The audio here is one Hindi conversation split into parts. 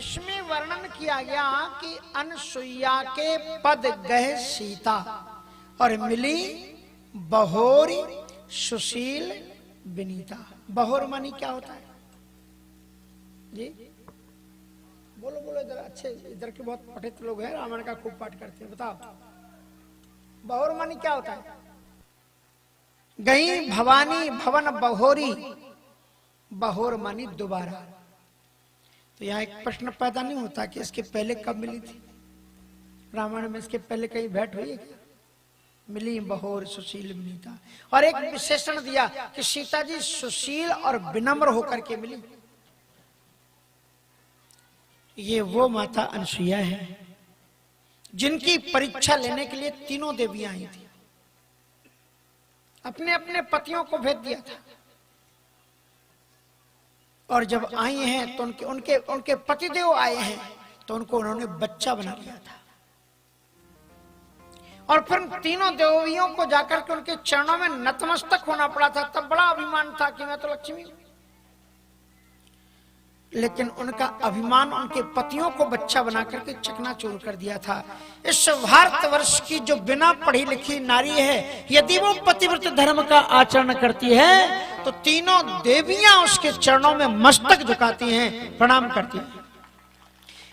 इसमें वर्णन किया गया कि अनसुईया के पद गए सीता और मिली बहोरी सुशील विनीता। बहोर मानी क्या होता है जी? बोलो बोलो, इधर अच्छे, इधर के बहुत पठित लोग हैं, रामायण का खूब पाठ करते हैं, बताओ बहोर मानी क्या होता है? गई भवानी भवन बहोरी, बहोर मानी दोबारा। तो यहाँ एक प्रश्न पैदा नहीं होता कि इसके पहले कब मिली थी? रामायण में इसके पहले कहीं भेंट हुई है क्या? मिली बहोर सुशील विनीता। और एक विशेषण दिया कि सीता जी सुशील और विनम्र होकर के मिली। ये वो माता अनसुईया है जिनकी परीक्षा लेने के लिए तीनों देवियां आई थी। अपने अपने पतियों को भेज दिया था और जब आई हैं तो उनके पतिदेव आए हैं तो उनको उन्होंने बच्चा बना लिया था। और फिर तीनों देवियों को जाकर के उनके चरणों में नतमस्तक होना पड़ा था। तब बड़ा अभिमान था कि मैं तो लक्ष्मी हूं। लेकिन उनका अभिमान उनके पतियों को बच्चा बना करके चकनाचूर कर दिया था। इस भारतवर्ष की जो बिना पढ़ी लिखी नारी है, यदि वो पतिव्रत धर्म का आचरण करती है तो तीनों देवियां उसके चरणों में मस्तक झुकाती हैं, प्रणाम करती हैं।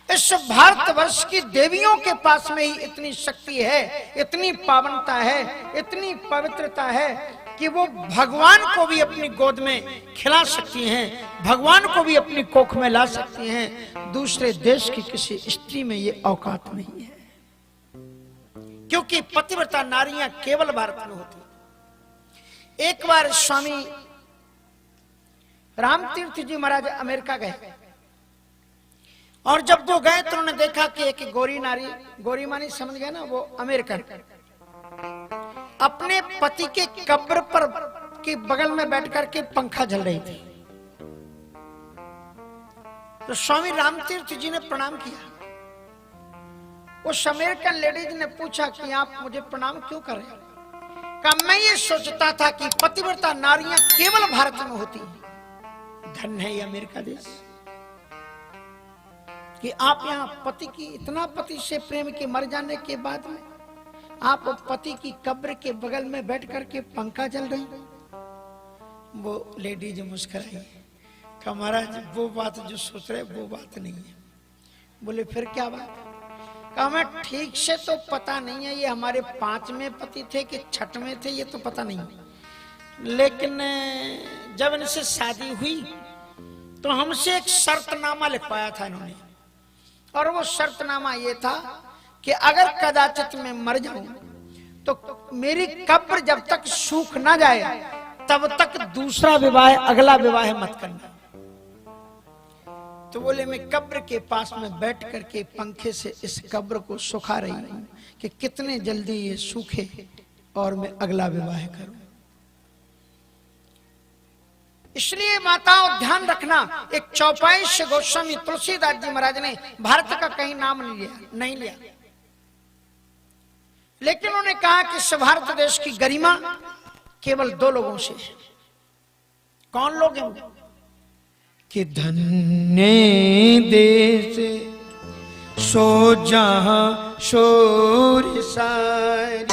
इस भारतवर्ष की देवियों के पास में ही इतनी शक्ति है, इतनी पावनता है, इतनी पवित्रता है कि वो भगवान को भी अपनी गोद में खिला सकती हैं, भगवान को भी अपनी कोख में ला सकती हैं। दूसरे देश की किसी स्त्री में ये औकात नहीं है, क्योंकि पतिव्रता नारियां केवल भारत में होती। एक बार स्वामी रामतीर्थ जी महाराज अमेरिका गए और जब वो गए तो उन्होंने देखा कि एक गोरी नारी, गोरी मानी समझ गए ना, वो अमेरिकन, अपने पति के कब्र पर के बगल में बैठ करके पंखा झल रही थी। तो स्वामी रामतीर्थ जी ने प्रणाम किया। उस अमेरिकन लेडीज ने पूछा कि आप मुझे प्रणाम क्यों कर रहे हैं? कहा मैं ये सोचता था कि पतिव्रता नारियां केवल भारत में होती हैं। धन्य है ये अमेरिका देश कि आप यहाँ पति की, इतना पति से प्रेम के मर जाने के बाद में आप पति की कब्र के बगल में बैठ करके पंखा जल रही। वो लेडीज मुस्कुराई, कहा महाराज वो बात जो सोच रहे वो बात नहीं है। बोले फिर क्या बात? कहा हमें ठीक से तो पता नहीं है ये हमारे 5वें पति थे कि 6वें थे, ये तो पता नहीं, लेकिन जब इनसे शादी हुई तो हमसे एक शर्तनामा लिखवाया था इन्होंने, और वो शर्तनामा ये था कि अगर कदाचित मैं मर जाऊं तो मेरी कब्र जब तक सूख ना जाए तब तक दूसरा विवाह, अगला विवाह मत करना। तो बोले मैं कब्र के पास में बैठ करके पंखे से इस कब्र को सुखा रही हूं कि कितने जल्दी ये सूखे और मैं अगला विवाह करूं। इसलिए माताओं ध्यान रखना, एक चौपाई से गोस्वामी तुलसीदास जी महाराज ने भारत का कहीं नाम नहीं लिया, लेकिन उन्होंने कहा कि इस भारत देश की गरिमा केवल 2 लोगों से है। कौन लोग हैं? कि धन्य देश सो जहां शोर सारी,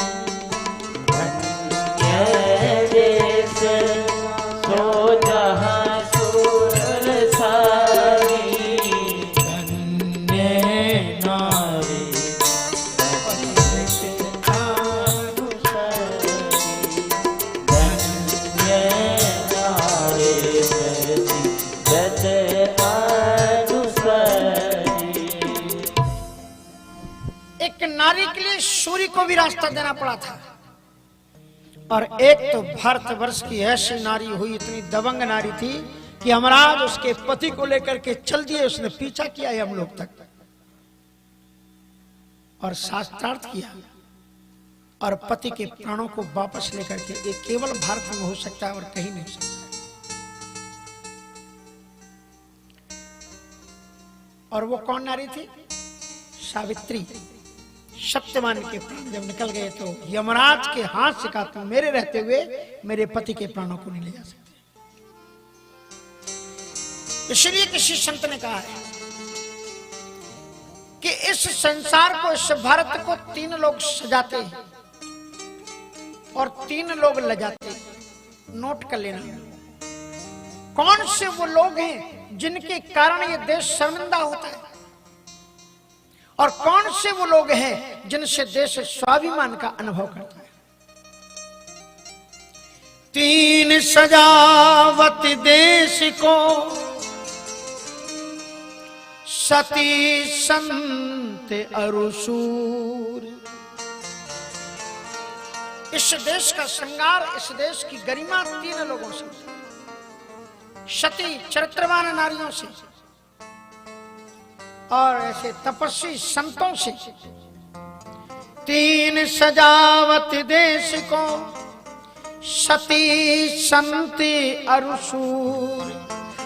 धन्य देश सो जहां शोर सारी, धन्य नारी नारी के लिए सूर्य को भी रास्ता देना पड़ा था। और एक तो भारतवर्ष की ऐसी नारी हुई, इतनी दबंग नारी थी कि हमराज उसके पति को लेकर के चल दिए, उसने पीछा किया है हम लोग तक और शास्त्रार्थ किया और पति के प्राणों को वापस लेकर के, ये केवल भारत में हो सकता है और कहीं नहीं हो सकता। और वो कौन नारी थी? सावित्री। सत्यवान के प्राण जब निकल गए तो यमराज के हाथ से कहा तुम मेरे रहते हुए मेरे पति के प्राणों को नहीं ले जा सकते। इसलिए किसी संत ने कहा है इस संसार को, इस भारत को 3 लोग सजाते हैं और 3 लोग लजाते हैं। नोट कर लेना, कौन से वो लोग हैं जिनके कारण ये देश शर्मिंदा होता है, और कौन से वो लोग हैं जिनसे देश स्वाभिमान का अनुभव करता है। 3 सजावत देश को, सती संत अरुसूर। इस देश का श्रृंगार, इस देश की गरिमा 3 लोगों से, सती चरित्रवान नारियों से और ऐसे तपस्वी संतों से। 3 सजावत देश को, सती संत अरुसूर।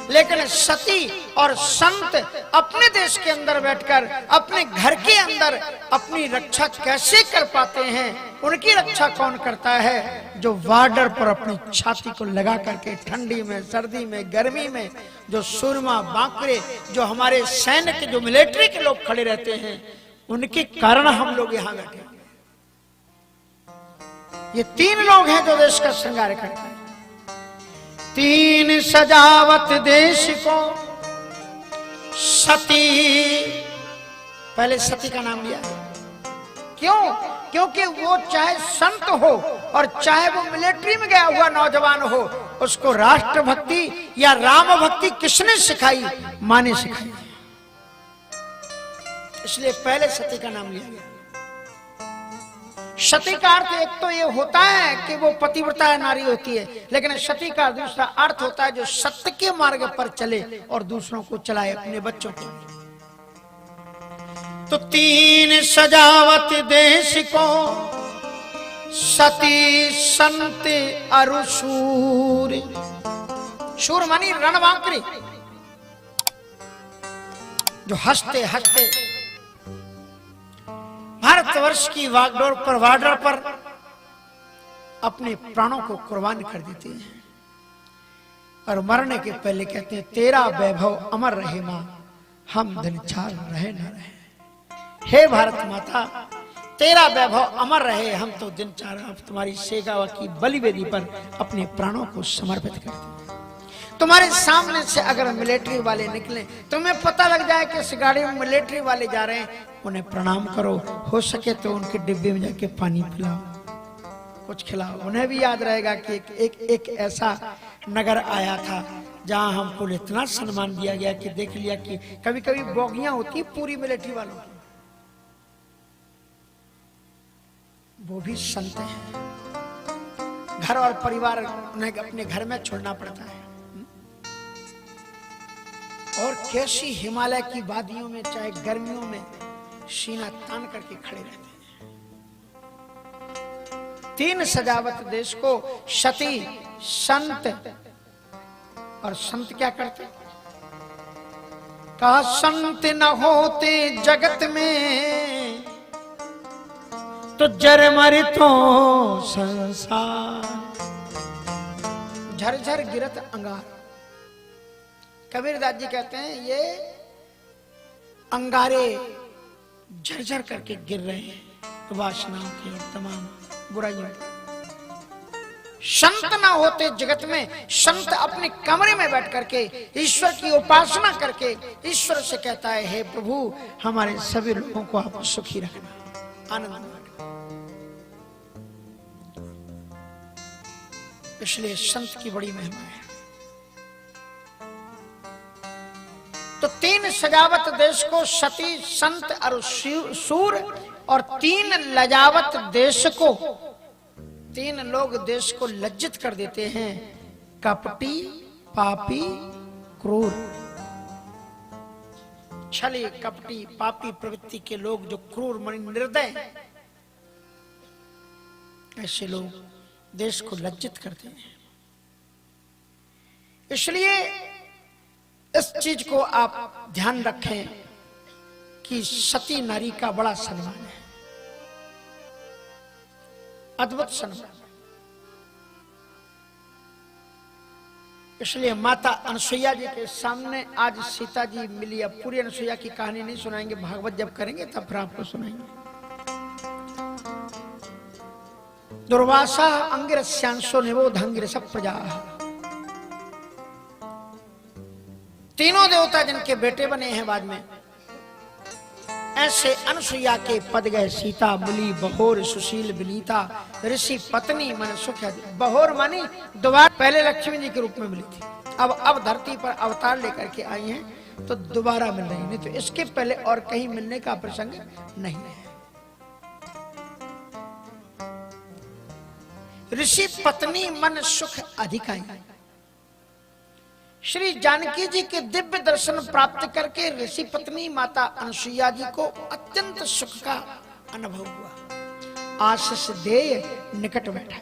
लेकिन सती और संत अपने देश के अंदर बैठकर, अपने घर के अंदर अपनी रक्षा कैसे कर पाते हैं? उनकी रक्षा कौन करता है? जो बॉर्डर पर अपनी छाती को लगा करके ठंडी में, सर्दी में, गर्मी में जो सुरमा बांकरे, जो हमारे सैनिक, जो मिलिट्री के लोग खड़े रहते हैं, उनके कारण हम लोग यहां बैठे हैं। ये 3 लोग हैं जो देश का श्रृंगार करते हैं। 3 सजावत देश को, सती। पहले सती का नाम लिया, क्यों? क्योंकि वो चाहे संत हो और चाहे वो मिलिट्री में गया हुआ नौजवान हो, उसको राष्ट्रभक्ति या राम भक्ति किसने सिखाई? मां ने सिखाई। इसलिए पहले सती का नाम लिया गया। सती का अर्थ एक तो ये होता है कि वो पतिव्रता नारी होती है, लेकिन सती का दूसरा अर्थ होता है जो सत्य के मार्ग पर चले और दूसरों को चलाए, अपने बच्चों को। तो 3 सजावत देश को, सती संत अरुसूर। शूर मानी रणबांकरी, जो हंसते हंसते भारतवर्ष की वागडोर पर, बॉर्डर पर अपने प्राणों को कुर्बान कर देते हैं और मरने के पहले कहते हैं, तेरा वैभव अमर रहे मां, हम दिनचार रहे न रहे। हे भारत माता, तेरा वैभव अमर रहे, हम तो दिनचार अब तुम्हारी सेवा की बलिवेदी पर अपने प्राणों को समर्पित करते हैं। तुम्हारे सामने से अगर मिलिट्री वाले निकले, तुम्हें पता लग जाए कि इस गाड़ी में मिलिट्री वाले जा रहे हैं, उन्हें प्रणाम करो, हो सके तो उनके डिब्बे में जाके पानी पिलाओ, कुछ खिलाओ। उन्हें भी याद रहेगा कि एक ऐसा नगर आया था जहां हमको इतना सम्मान दिया गया कि देख लिया कि कभी कभी बोगियां होती पूरी मिलिट्री वालों की, वो भी संत हैं। घर और परिवार उन्हें अपने घर में छोड़ना पड़ता है, और कैसी हिमालय की वादियों में, चाहे गर्मियों में, सीना तान करके खड़े रहते हैं। 3 सजावत देश को, सती संत। और संत क्या करते? कहा संत न होते जगत में तो जर मर तो संसार। झरझर गिरत अंगार। कबीरदास जी कहते हैं ये अंगारे झरझर करके गिर रहे हैं वासनाओं के और तमाम बुराइयों। संत ना होते जगत में, संत अपने कमरे में बैठ करके ईश्वर की उपासना करके ईश्वर से कहता है, हे प्रभु हमारे सभी लोगों को आप सुखी रखना, आनंद रखना। इसलिए संत की बड़ी महिमा है। तो 3 सजावत देश को, सती संत और सूर, और 3 लजावत देश को। 3 लोग देश को लज्जित कर देते हैं, कपटी, पापी, क्रूर। छली, कपटी, पापी प्रवृत्ति के लोग, जो क्रूर मन निर्दय, ऐसे लोग देश को लज्जित करते हैं। इसलिए इस चीज को आप ध्यान रखें कि सती नारी का बड़ा सम्मान है, अद्भुत सम्मान। इसलिए माता अनसुईया जी के सामने आज सीता जी मिली। अब पूरी अनसुईया की कहानी नहीं सुनाएंगे, भागवत जब करेंगे तब फिर आपको सुनाएंगे। दुर्वासा अंगिरस्यांशो निबोधंगिरस प्रजा, तीनों देवता जिनके बेटे बने हैं बाद में, ऐसे अनसुईया के पद गए। सीता मुली बहोर सुशील विनीता ऋषि पत्नी मन सुख। बहोर मानी दोबारा, पहले लक्ष्मी जी के रूप में मिली थी, अब धरती पर अवतार लेकर के आई हैं तो दोबारा मिल रही, नहीं तो इसके पहले और कहीं मिलने का प्रसंग नहीं है। ऋषि पत्नी मन सुख अधिकाई। श्री जानकी जी के दिव्य दर्शन प्राप्त करके ऋषि पत्नी माता अनसुईया जी को अत्यंत सुख का अनुभव हुआ। आशीष दे निकट बैठा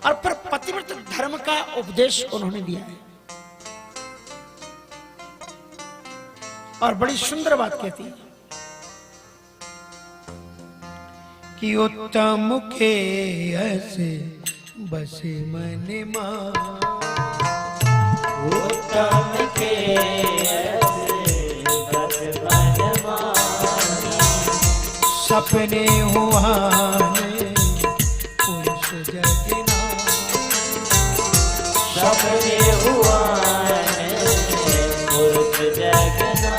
और फिर पतिव्रत धर्म का उपदेश उन्होंने दिया है। और बड़ी सुंदर बात कहती है कि उत्तम के ऐसे बसे मन मा, उत्तम के ऐसे बस मन मानी, सपने हुआ पुरुष जगना, सपने हुआ पुरुष जगना,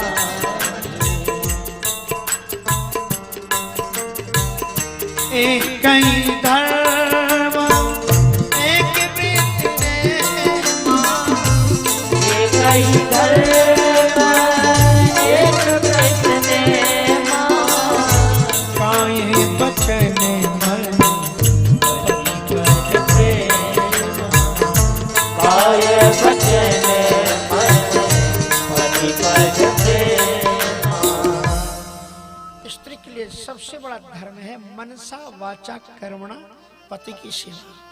एक कहीं धर्म एक वृत्ति कई धर्म एक वृत्ति काये बचने मन काय बचने पति पद स्त्री के लिए सबसे बड़ा धर्म है मनसा वाचा कर्मणा पति की सेवा।